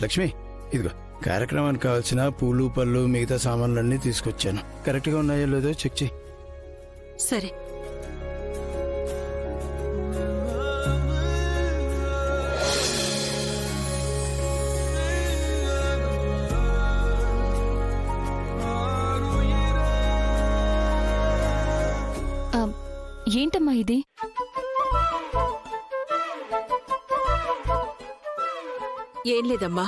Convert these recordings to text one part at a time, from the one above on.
లక్ష్మి, ఇదిగో కార్యక్రమానికి కావాల్సిన పూలు పళ్ళు మిగతా సామాన్లన్నీ తీసుకొచ్చాను. కరెక్ట్గా ఉన్నాయో లేదో చెక్ చేయి. సరే. ఏంటమ్మా ఇది? ఏం లేదమ్మా,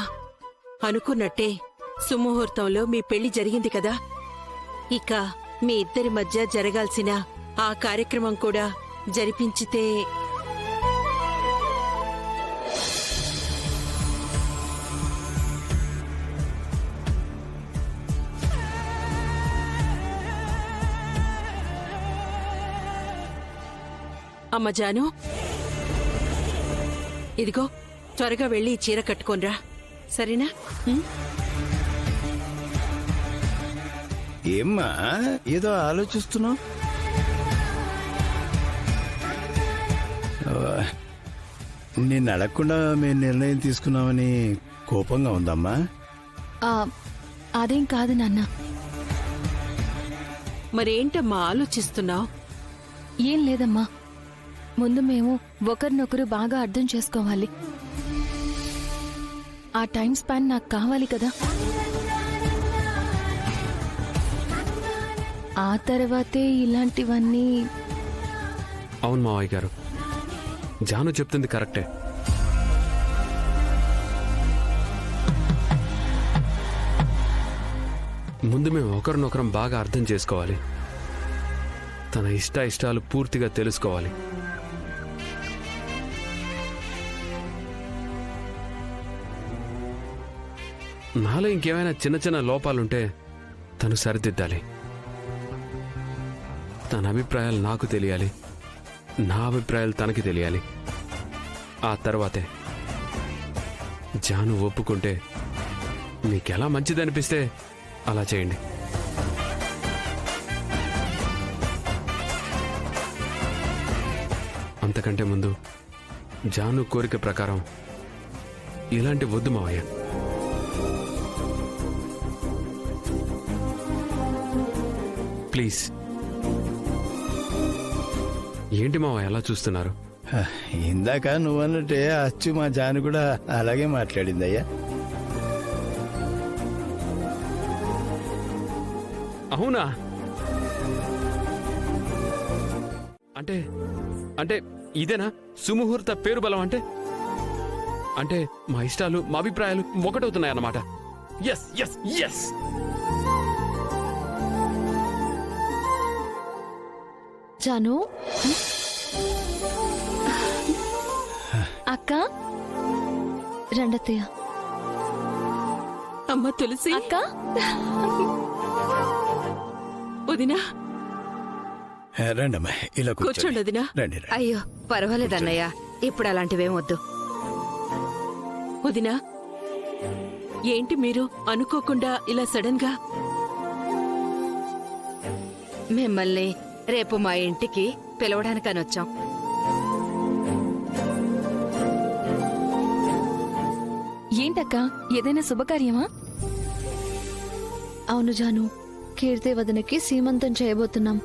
అనుకున్నట్టే సుముహూర్తంలో మీ పెళ్లి జరిగింది కదా. ఇక మీ ఇద్దరి మధ్య జరగాల్సిన ఆ కార్యక్రమం కూడా జరిపించితే. అమ్మ జాను, ఇదిగో త్వరగా వెళ్ళి చీర కట్టుకోనరా, సరేనా? ఏమ్మా ఏదో ఆలోచిస్తున్నావు? నిన్ను అడగకుండా మేము నిర్ణయం తీసుకున్నామని కోపంగా ఉందమ్మా? అదేం కాదు నాన్న. మరేంటమ్మా ఆలోచిస్తున్నావు? ఏం లేదమ్మా, ముందు మేము ఒకరినొకరు బాగా అర్థం చేసుకోవాలి. ఆ టైం స్పాన్ నాకు కావాలి కదా. ఆ తర్వాతే ఇలాంటివన్నీ. అవును మావయ్య గారు, జాను చెప్తుంది కరెక్టే. ముందు మేము ఒకరినొకరం బాగా అర్థం చేసుకోవాలి. తన ఇష్టాలు పూర్తిగా తెలుసుకోవాలి. నాలో ఇంకేమైనా చిన్న చిన్న లోపాలుంటే తను సరిదిద్దాలి. తన అభిప్రాయాలు నాకు తెలియాలి, నా అభిప్రాయాలు తనకి తెలియాలి. ఆ తర్వాతే జాను ఒప్పుకుంటే మీకెలా మంచిదనిపిస్తే అలా చేయండి. అంతకంటే ముందు జాను కోరిక ప్రకారం ఇలాంటి వద్దు మావయ్య. ప్లీజ్. ఏంటి మావయ్య ఎలా చూస్తున్నారు? ఇందాక నువ్వన్నట్టే అచ్చు మా జాను కూడా అలాగే మాట్లాడిందయ్యా. అవునా? అంటే అంటే ఇదేనా సుముహూర్త పేరు బలం అంటే? అంటే మా ఇష్టాలు మా అభిప్రాయాలు ఒకటవుతున్నాయన్నమాట. Yes yes yes. జాను, అక్క రండత్తయ్య. అమ్మ తులసి, అక్క. వదినా రండమ్మా, ఇలా కూర్చోండి వదినా. రండి. అయ్యో పర్వాలేదన్నయ్య, ఇప్పుడు అలాంటివేం వద్దు. వదినా, ఏంటి మీరు అనుకోకుండా ఇలా సడన్ గా? మిమ్మల్ని రేపు మా ఇంటికి పిలవడానికని వచ్చాం. ఏంటక్క, ఏదైనా శుభకార్యమా? అవును జాను, కీర్తి వదనకి సీమంతం చేయబోతున్నాం.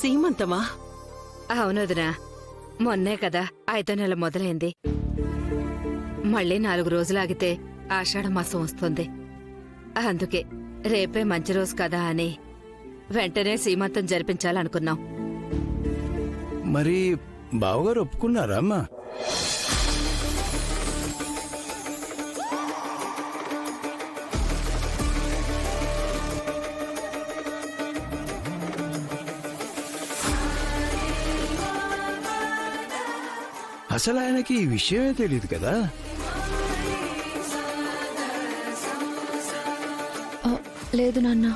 సీమంతమా? అవునదినా, మొన్నే కదా 5వ నెల మొదలైంది. మళ్ళీ 4 రోజులాగితే ఆషాఢమాసం వస్తుంది. అందుకే రేపే మంచి రోజు కదా అని వెంటనే సీమంతం జరిపించాలనుకున్నాం. మరి బావగారు ఒప్పుకున్నారా అమ్మా? అసలు ఆయనకి ఈ విషయమే తెలియదు కదా. లేదు నాన్న,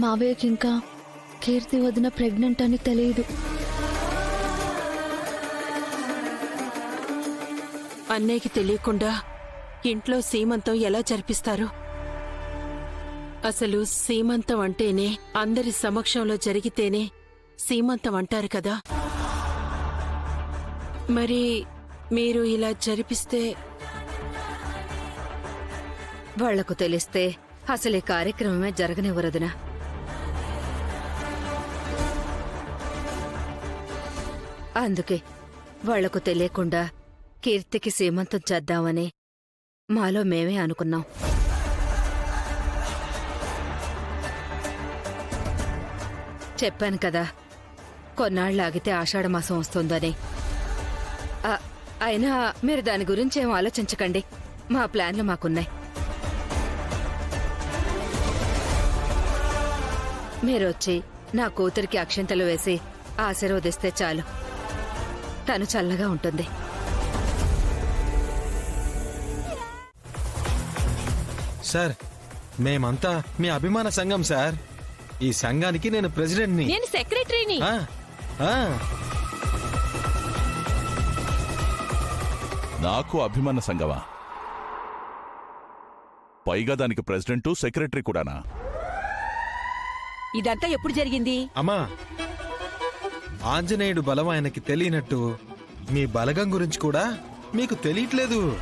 మావయ్యకి ఇంకా కీర్తి వదిన ప్రెగ్నెంట్ అని తెలియదు. అన్నయ్యకి తెలియకుండా ఇంట్లో సీమంతం ఎలా జరిపిస్తారు? అసలు సీమంతం అంటేనే అందరి సమక్షంలో జరిగితేనే సీమంతం అంటారు కదా. మరి మీరు ఇలా జరిపిస్తే వాళ్లకు తెలిస్తే అసలు ఈ కార్యక్రమమే జరగనివ్వరదునా. అందుకే వాళ్లకు తెలియకుండా కీర్తికి సీమంతం చేద్దామని మాలో మేమే అనుకున్నాం. చెప్పాను కదా, కొన్నాళ్ళాగితే ఆషాఢమాసం వస్తుందని. అయినా మీరు దాని గురించి ఏం ఆలోచించకండి, మా ప్లాన్లు మాకున్నాయి. మీరొచ్చి నా కూతురికి అక్షింతలు వేసి ఆశీర్వదిస్తే చాలు, తను చల్లగా ఉంటుంది. సార్, మేమంతా మీ అభిమాన సంఘం సార్. ఈ సంఘానికి నేను ప్రెసిడెంట్ని. నేను సెక్రటరీని. ఆ, ఆ. నాకు అభిమాన సంఘమా? పైగా దానికి ప్రెసిడెంటు సెక్రటరీ కూడానా? ఇదంతా ఎప్పుడు జరిగింది? అమ్మా, ఆంజనేయుడు బలం ఆయనకి తెలియనట్టు మీ బలగం గురించి కూడా మీకు తెలియట్లేదు.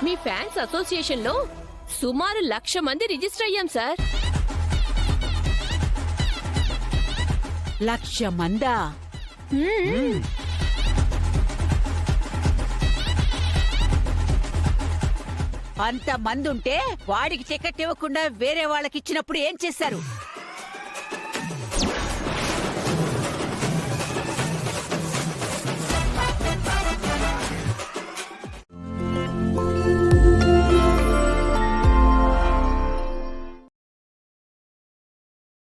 మీ ఫ్యాన్స్ అసోసియేషన్ లో సుమారు 1,00,000 మంది రిజిస్టర్ అయ్యాం సార్. 1,00,000 మందా? అంత మంది ఉంటే వాడికి టికెట్ ఇవ్వకుండా వేరే వాళ్ళకి ఇచ్చినప్పుడు ఏం చేశారు?